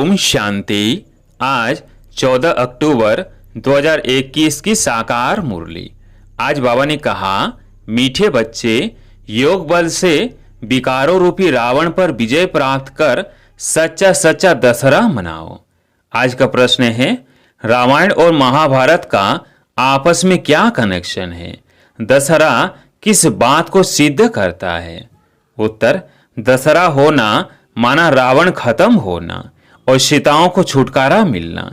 ओम शांति। आज 14 अक्टूबर 2021 की साकार मुरली। आज बाबा ने कहा, मीठे बच्चे, योग बल से विकारों रूपी रावण पर विजय प्राप्त कर सच्चा सच्चा दशहरा मनाओ। आज का प्रश्न है, रामायण और महाभारत का आपस में क्या कनेक्शन है? दशहरा किस बात को सिद्ध करता है? उत्तर, दशहरा होना माना रावण खत्म होना और सीताओं को छुटकारा मिलना।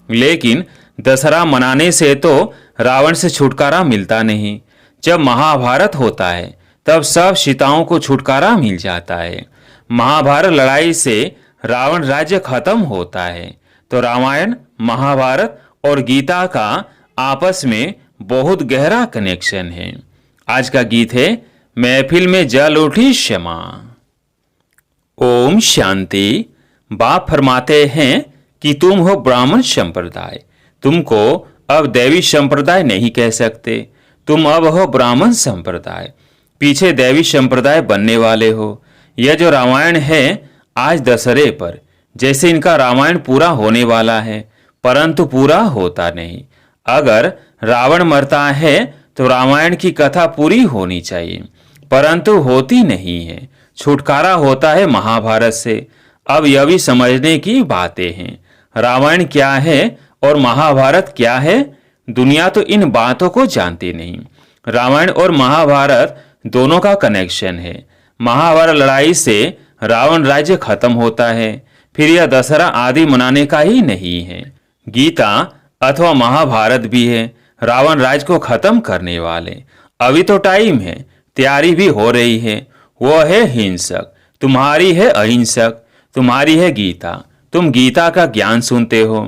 लेकिन दशहरा मनाने से तो रावण से छुटकारा मिलता नहीं। जब महाभारत होता है तब सब सीताओं को छुटकारा मिल जाता है। महाभारत लड़ाई से रावण राज्य खत्म होता है। तो रामायण, महाभारत और गीता का आपस में बहुत गहरा कनेक्शन है। आज का गीत है, महफिल में जल उठी क्षमा। ओम शांति। बाप फरमाते हैं कि तुम हो ब्राह्मण संप्रदाय, तुमको अब दैवी संप्रदाय नहीं कह सकते, तुम अब हो ब्राह्मण संप्रदाय, पीछे दैवी संप्रदाय बनने वाले हो। यह जो रामायण है आज दशहरे पर, जैसे इनका रामायण पूरा होने वाला है, परंतु पूरा होता नहीं। अगर रावण मरता है तो रामायण की कथा पूरी होनी चाहिए, परंतु होती नहीं है। छुटकारा होता है महाभारत से। अब यह भी समझने की बातें हैं, रामायण क्या है और महाभारत क्या है। दुनिया तो इन बातों को जानती नहीं। रामायण और महाभारत दोनों का कनेक्शन है। महाभारत लड़ाई से रावण राज्य खत्म होता है, फिर यह दशहरा आदि मनाने का ही नहीं है। गीता अथवा महाभारत भी है रावण राज्य को खत्म करने वाले। अभी तो टाइम है, तैयारी भी हो रही है। वो है हिंसक, तुम्हारी है अहिंसक। तुम्हारी है गीता, तुम गीता का ज्ञान सुनते हो।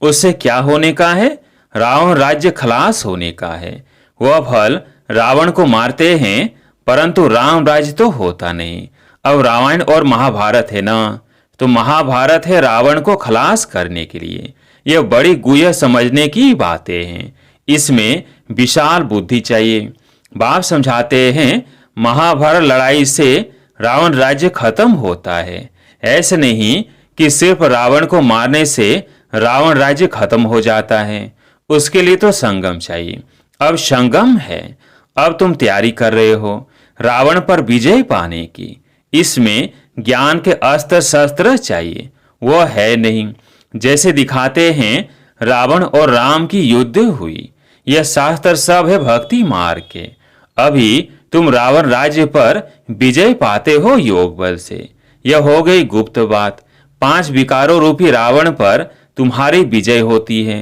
उससे क्या होने का है? रावण राज्य खलास होने का है। वह फल रावण को मारते हैं, परंतु राम राज्य तो होता नहीं। अब रामायण और महाभारत है ना, तो महाभारत है रावण को खलास करने के लिए। यह बड़ी गुह्य समझने की बातें हैं, इसमें विशाल बुद्धि चाहिए। बाप समझाते हैं, महाभारत लड़ाई से रावण राज्य खत्म होता है। ऐसे नहीं कि सिर्फ रावण को मारने से रावण राज्य खत्म हो जाता है। उसके लिए तो संगम चाहिए। अब संगम है। अब तुम तैयारी कर रहे हो रावण पर विजय पाने की। इसमें ज्ञान के अस्त्र शस्त्र चाहिए, वह है नहीं। जैसे दिखाते हैं रावण और राम की युद्ध हुई, यह शास्त्र सब है भक्ति मार्ग के। अभी तुम रावण राज्य पर विजय पाते हो योग बल से। यह हो गई गुप्त बात। 5 विकारों रूपी रावण पर तुम्हारी विजय होती है।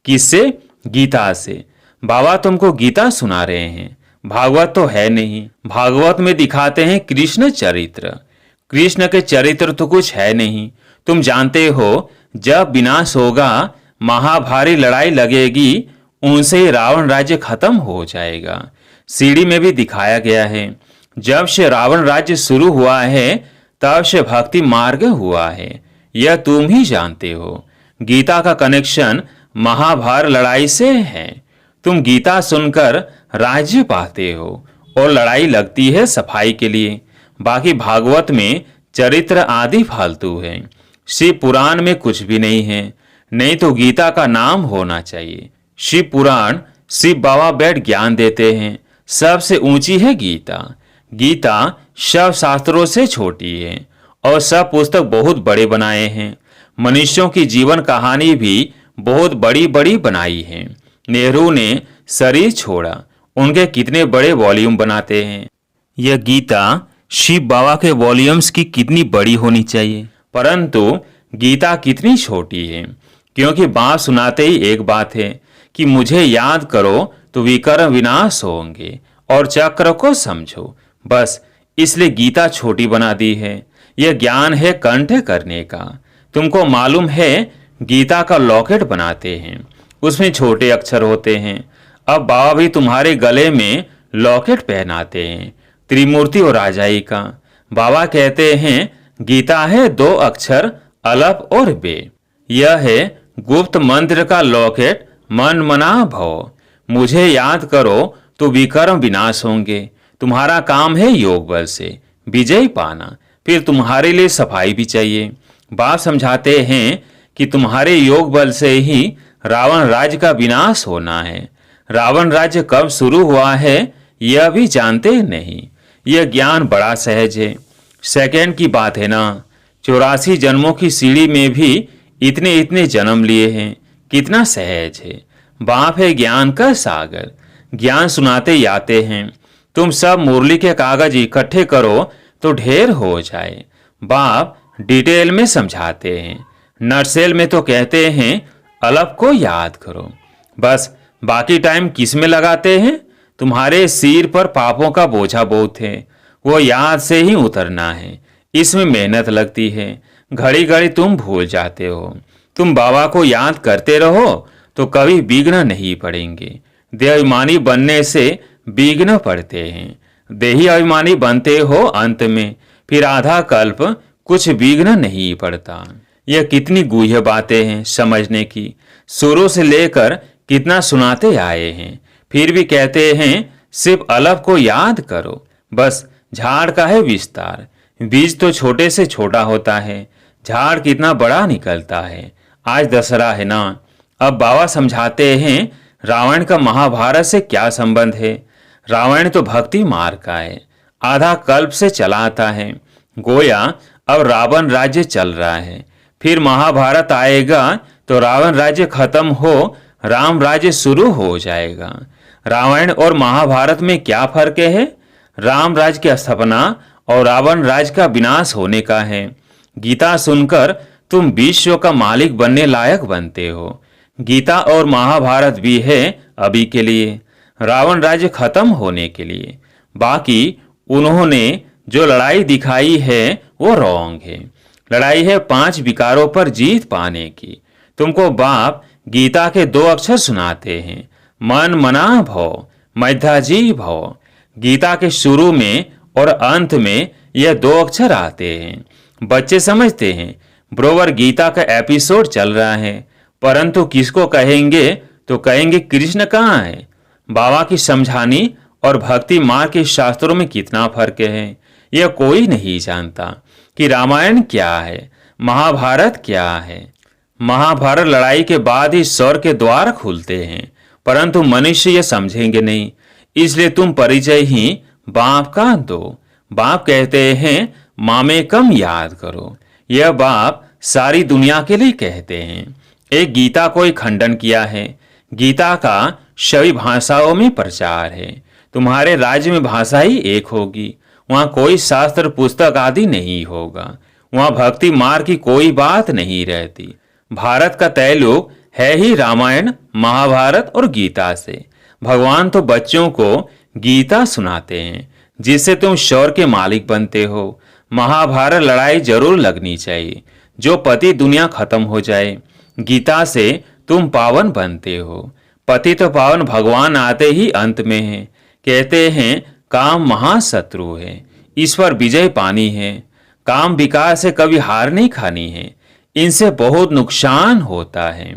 किससे? गीता से। बाबा तुमको गीता सुना रहे हैं, भागवत तो है नहीं। भागवत में दिखाते हैं कृष्ण चरित्र। कृष्ण के चरित्र तो कुछ है नहीं। तुम जानते हो, जब विनाश होगा, महाभारी लड़ाई लगेगी, उनसे ही रावण राज्य खत्म हो जाएगा। सीढ़ी में भी दिखाया गया है, जब से रावण राज्य शुरू हुआ है तब से भक्ति मार्ग हुआ है। यह तुम ही जानते हो। गीता का कनेक्शन महाभारत लड़ाई से है। तुम गीता सुनकर राज्य पाते हो और लड़ाई लगती है सफाई के लिए। बाकी भागवत में चरित्र आदि फालतू है। शिव पुराण में कुछ भी नहीं है, नहीं तो गीता का नाम होना चाहिए। शिव पुराण, शिव बाबा बैठ ज्ञान देते हैं। सबसे ऊंची है गीता। गीता सब शास्त्रों से छोटी है और सब पुस्तक बहुत बड़े बनाए हैं। मनुष्यों की जीवन कहानी भी बहुत बड़ी बड़ी बनाई है। नेहरू ने शरीर छोड़ा, उनके कितने बड़े वॉल्यूम बनाते हैं। यह गीता शिव बाबा के वॉल्यूम्स की कितनी बड़ी होनी चाहिए, परंतु गीता कितनी छोटी है। क्योंकि बाप सुनाते ही एक बात है कि मुझे याद करो तो विकर्म विनाश होंगे और चक्र को समझो। बस इसलिए गीता छोटी बना दी है। यह ज्ञान है कंठ करने का। तुमको मालूम है, गीता का लॉकेट बनाते हैं, उसमें छोटे अक्षर होते हैं। अब बाबा भी तुम्हारे गले में लॉकेट पहनाते हैं, त्रिमूर्ति और राजाई का। बाबा कहते हैं गीता है 2 अक्षर, अलफ और बे। यह है गुप्त मंत्र का लॉकेट, मन मना भव। मुझे याद करो तो विकर्म विनाश होंगे। तुम्हारा काम है योग बल से विजय पाना। फिर तुम्हारे लिए सफाई भी चाहिए। बाप समझाते हैं कि तुम्हारे योग बल से ही रावण राज्य का विनाश होना है। रावण राज्य कब शुरू हुआ है यह भी जानते नहीं। यह ज्ञान बड़ा सहज है, सेकंड की बात है ना। 84 जन्मों की सीढ़ी में भी इतने इतने जन्म लिए हैं, कितना सहज है। बाप है ज्ञान का सागर, ज्ञान सुनाते आते हैं। तुम सब मुरली के कागज इकट्ठे करो तो ढेर हो जाए। बाप डिटेल में समझाते हैं, नटसेल में तो कहते हैं अलग को याद करो। बस बाकी टाइम किस में लगाते हैं? तुम्हारे सिर पर पापों का बोझा बहुत है, वो याद से ही उतरना है। इसमें मेहनत लगती है, घड़ी घड़ी तुम भूल जाते हो। तुम बाबा को याद करते रहो तो कभी विघ्न नहीं पड़ेंगे। देहाभिमानी बनने से विघ्न पड़ते हैं। देही अभिमानी बनते हो अंत में, फिर आधा कल्प कुछ विघ्न नहीं पड़ता। यह कितनी गूढ़ बातें हैं समझने की। शुरू से लेकर कितना सुनाते आए हैं, फिर भी कहते हैं सिर्फ अलग को याद करो। बस झाड़ का है विस्तार, बीज तो छोटे से छोटा होता है, झाड़ कितना बड़ा निकलता है। आज दशहरा है ना। अब बाबा समझाते हैं रावण का महाभारत से क्या संबंध है। रावण तो भक्ति मार्ग का है, आधा कल्प से चला आता है। गोया अब रावण राज्य चल रहा है, फिर महाभारत आएगा तो रावण राज्य खत्म हो, राम राज्य शुरू हो जाएगा। रावण और महाभारत में क्या फर्क है? राम राज्य की स्थापना और रावण राज्य का विनाश होने का है। गीता सुनकर तुम विश्व का मालिक बनने लायक बनते हो। गीता और महाभारत भी है अभी के लिए, रावण राज्य खत्म होने के लिए। बाकी उन्होंने जो लड़ाई दिखाई है वो रॉन्ग है। लड़ाई है 5 विकारों पर जीत पाने की। तुमको बाप गीता के 2 अक्षर सुनाते हैं, मन मना भव, मैधाजी भव। गीता के शुरू में और अंत में यह 2 अक्षर आते हैं। बच्चे समझते हैं बरोबर गीता का एपिसोड चल रहा है, परंतु किसको कहेंगे तो कहेंगे कृष्ण कहाँ है। बाबा की समझानी और भक्ति मार्ग के शास्त्रों में कितना फर्क है यह कोई नहीं जानता। कि रामायण क्या है, महाभारत क्या है। महाभारत लड़ाई के बाद ही स्वर्ग के द्वार खुलते हैं, परंतु मनुष्य ये समझेंगे नहीं। इसलिए तुम परिचय ही बाप का दो। बाप कहते हैं मामे कम याद करो। यह बाप सारी दुनिया के लिए कहते हैं। एक गीता को ही खंडन किया है। गीता का सभी भाषाओं में प्रचार है। तुम्हारे राज्य में भाषा ही एक होगी, वहाँ कोई शास्त्र पुस्तक आदि नहीं होगा। वहाँ भक्ति मार्ग की कोई बात नहीं रहती। भारत का तैलुक है ही रामायण, महाभारत और गीता से। भगवान तो बच्चों को गीता सुनाते हैं जिससे तुम शौर्य के मालिक बनते हो। महाभारत लड़ाई जरूर लगनी चाहिए, जो पति दुनिया खत्म हो जाए। गीता से तुम पावन बनते हो। पति तो पावन भगवान आते ही अंत में है। कहते हैं काम महाशत्रु है, ईश्वर विजय पानी है। काम विकार से कभी हार नहीं खानी है, इनसे बहुत नुकसान होता है।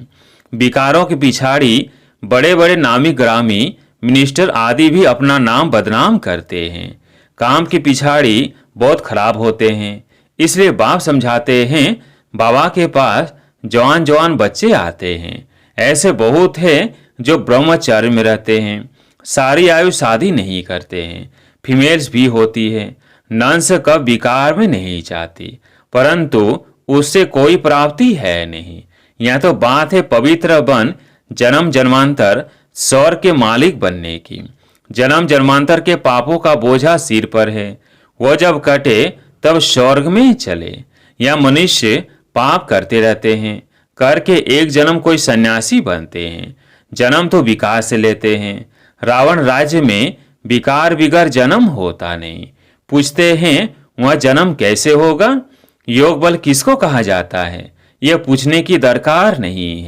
विकारों के पिछाड़ी बड़े बड़े नामी ग्रामी मिनिस्टर आदि भी अपना नाम बदनाम करते हैं। काम की पिछाड़ी बहुत खराब होते हैं। इसलिए बाप समझाते हैं बाबा के पास जवान जवान बच्चे आते हैं। ऐसे बहुत हैं जो ब्रह्मचर्य में रहते हैं, सारी आयु शादी नहीं करते हैं। फीमेल्स भी होती है, नंस कब विकार में नहीं जाती, परंतु उससे कोई प्राप्ति है नहीं। यह तो बात है पवित्र बन जन्म जन्मांतर स्वर्ग के मालिक बनने की। जन्म जन्मांतर के पापों का बोझा सिर पर है, वो जब कटे तब स्वर्ग में चले। या मनुष्य पाप करते रहते हैं, करके एक जन्म कोई सन्यासी बनते हैं। जन्म तो विकार से लेते हैं। रावण राज्य में विकार बिगर जन्म होता नहीं। पूछते हैं वह जन्म कैसे होगा, योग बल किसको कहा जाता है, यह पूछने की दरकार नहीं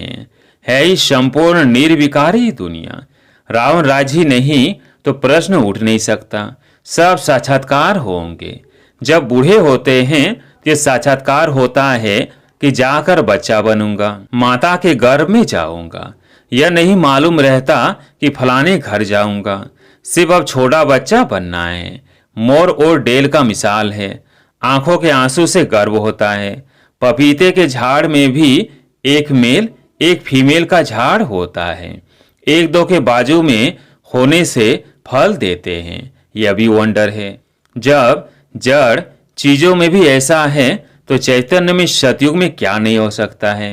है ही संपूर्ण निर्विकारी दुनिया। रावण राज्य ही नहीं तो प्रश्न उठ नहीं सकता। सब साक्षात्कार होंगे। जब बूढ़े होते हैं ये साक्षात्कार होता है कि जाकर बच्चा बनूंगा, माता के गर्भ में जाऊंगा। यह नहीं मालूम रहता कि फलाने घर जाऊंगा। सिर्फ अब छोटा बच्चा बनना है। मोर और डेल का मिसाल है। आंखों के आंसू से गर्व होता है, पपीते के झाड़ में भी एक मेल एक फीमेल का झाड़ होता है। एक दो के बाजू में होने से फल देते हैं, यह भी वंडर है। जब जड़ चीजों में भी ऐसा है तो चैतन्य में सतयुग में क्या नहीं हो सकता है।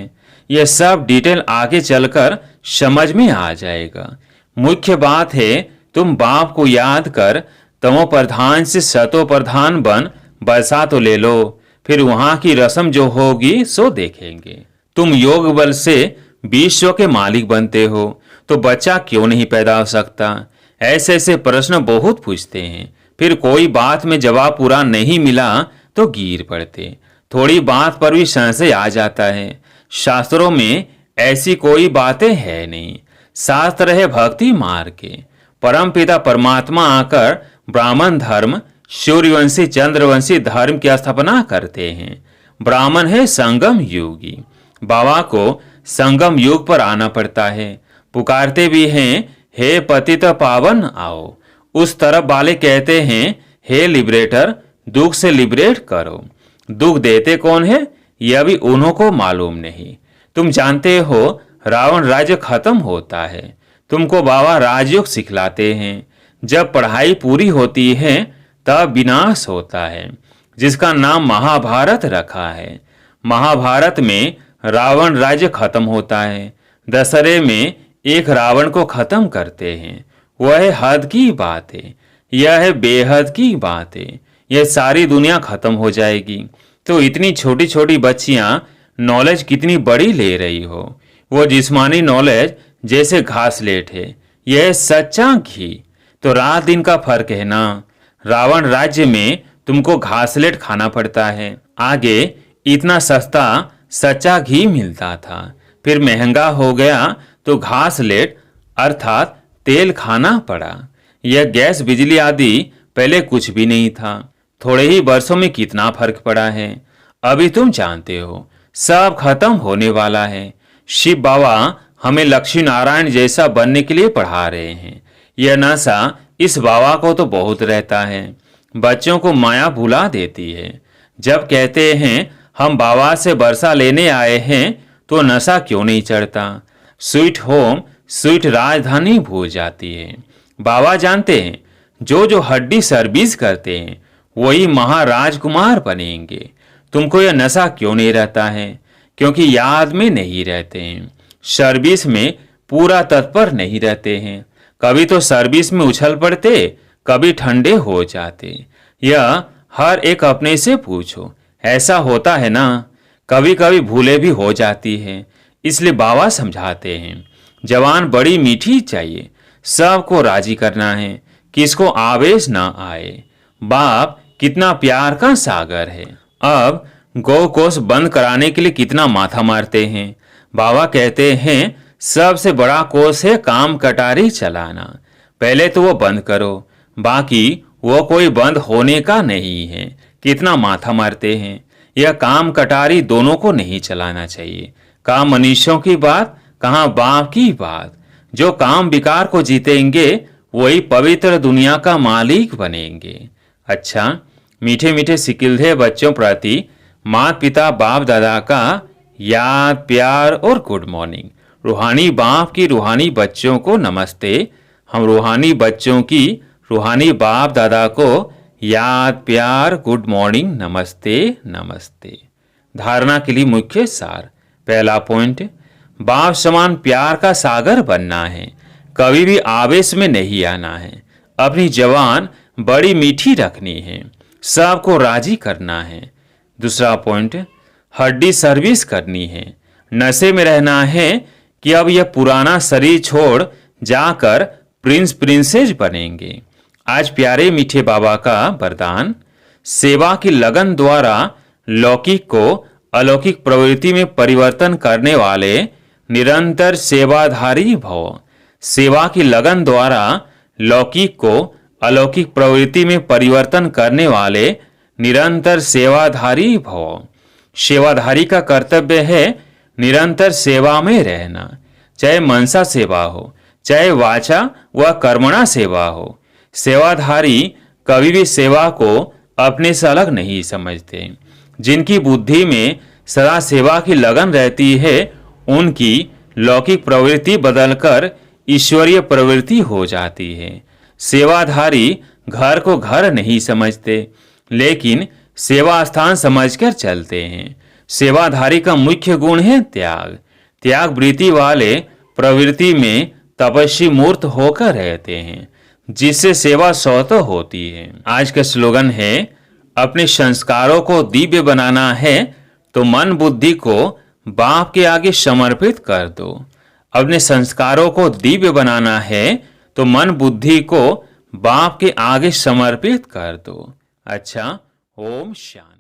यह सब डिटेल आगे चलकर समझ में आ जाएगा। मुख्य बात है तुम बाप को याद कर तमो प्रधान से सतो प्रधान बन बसा तो ले लो, फिर वहां की रस्म जो होगी सो देखेंगे। तुम योग बल से विश्व के मालिक बनते हो तो बच्चा क्यों नहीं पैदा हो सकता। ऐसे ऐसे प्रश्न बहुत पूछते हैं, फिर कोई बात में जवाब पूरा नहीं मिला तो गिर पड़ते। थोड़ी बात पर भी संशय आ जाता है। शास्त्रों में ऐसी कोई बातें है नहीं। शास्त्र है भक्ति मार्ग के। परम पिता परमात्मा आकर ब्राह्मण धर्म सूर्यवंशी चंद्रवंशी धर्म की स्थापना करते हैं। ब्राह्मण है संगम योगी। बाबा को संगम युग पर आना पड़ता है। पुकारते भी हैं हे पतित पावन आओ। उस तरफ वाले कहते हैं हे लिबरेटर दुख से लिबरेट करो। दुख देते कौन है यह भी उन्हों को मालूम नहीं। तुम जानते हो रावण राज्य खत्म होता है, तुमको बाबा राजयोग सिखलाते हैं। जब पढ़ाई पूरी होती है तब विनाश होता है, जिसका नाम महाभारत रखा है। महाभारत में रावण राज्य खत्म होता है। दशहरे में एक रावण को खत्म करते हैं। वह हद की बात है, यह है बेहद की बात है। यह सारी दुनिया खत्म हो जाएगी तो इतनी छोटी छोटी बच्चियां नॉलेज कितनी बड़ी ले रही हो। वो जिस्मानी नॉलेज जैसे घासलेट है, यह सच्चा घी। तो रात दिन का फर्क है ना। रावण राज्य में तुमको घासलेट खाना पड़ता है। आगे इतना सस्ता सच्चा घी मिलता था, फिर महंगा हो गया तो घासलेट अर्थात तेल खाना पड़ा। यह गैस बिजली आदि पहले कुछ भी नहीं था। थोड़े ही वर्षों में कितना फर्क पड़ा है। अभी तुम जानते हो सब खत्म होने वाला है। शिव बाबा हमें लक्ष्मी नारायण जैसा बनने के लिए पढ़ा रहे हैं। यह नशा इस बाबा को तो बहुत रहता है, बच्चों को माया भुला देती है। जब कहते हैं हम बाबा से वर्षा लेने आए हैं तो नशा क्यों नहीं चढ़ता। स्वीट होम स्वीट राजधानी भूल जाती है। बाबा जानते हैं जो जो हड्डी सर्विस करते हैं वही महाराजकुमार बनेंगे। तुमको यह नशा क्यों नहीं रहता है? क्योंकि याद में नहीं रहते हैं, सर्विस में पूरा तत्पर नहीं रहते हैं। कभी तो सर्विस में उछल पड़ते, कभी ठंडे हो जाते। यह हर एक अपने से पूछो, ऐसा होता है ना। कभी कभी भूले भी हो जाती है, इसलिए बाबा समझाते हैं जवान बड़ी मीठी चाहिए, सबको राजी करना है, किसको आवेश ना आए। बाप कितना प्यार का सागर है। अब गौ कोष बंद कराने के लिए कितना माथा मारते हैं। बाबा कहते हैं सबसे बड़ा कोष है काम कटारी चलाना। पहले तो वो बंद करो, बाकी वो कोई बंद होने का नहीं है। कितना माथा मारते हैं। यह काम कटारी दोनों को नहीं चलाना चाहिए। कहाँ मनुष्यों की बात, कहाँ बाप की बात। जो काम विकार को जीतेंगे वही पवित्र दुनिया का मालिक बनेंगे। अच्छा, मीठे मीठे सिकिल्धे बच्चों प्रति माता पिता बाप दादा का याद प्यार और गुड मॉर्निंग। रूहानी बाप की रूहानी बच्चों को नमस्ते। हम रूहानी बच्चों की रूहानी बाप दादा को याद प्यार गुड मॉर्निंग नमस्ते नमस्ते। धारणा के लिए मुख्य सार। पहला पॉइंट, बाप समान प्यार का सागर बनना है। कभी भी आवेश में नहीं आना है। अपनी जबान बड़ी मीठी रखनी है, सबको राजी करना है। दूसरा पॉइंट, हड्डी सर्विस करनी है। नशे में रहना है कि अब यह पुराना शरीर छोड़ जाकर प्रिंस प्रिंसेस बनेंगे। आज प्यारे मीठे बाबा का वरदान, सेवा की लगन द्वारा लौकिक को अलौकिक प्रवृत्ति में परिवर्तन करने वाले निरंतर सेवाधारी भव। सेवा की लगन द्वारा लौकिक को अलौकिक प्रवृत्ति में परिवर्तन करने वाले निरंतर सेवाधारी भव। सेवाधारी का कर्तव्य है निरंतर सेवा में रहना, चाहे मनसा सेवा हो, चाहे वाचा व कर्मणा सेवा हो। सेवाधारी कभी भी सेवा को अपने से अलग नहीं समझते। जिनकी बुद्धि में सदा सेवा की लगन रहती है, उनकी लौकिक प्रवृत्ति बदलकर ईश्वरीय प्रवृत्ति हो जाती है। सेवाधारी घर को घर नहीं समझते, लेकिन सेवा स्थान समझकर चलते हैं। सेवाधारी का मुख्य गुण है त्याग। त्याग वृत्ति वाले प्रवृत्ति में तपस्वी मूर्त होकर रहते हैं, जिससे सेवा स्वतः होती है। आज का स्लोगन है, अपने संस्कारों को दिव्य बनाना है तो मन बुद्धि को बाप के आगे समर्पित कर दो। अपने संस्कारों को दिव्य बनाना है तो मन बुद्धि को बाप के आगे समर्पित कर दो। अच्छा, ओम शांति।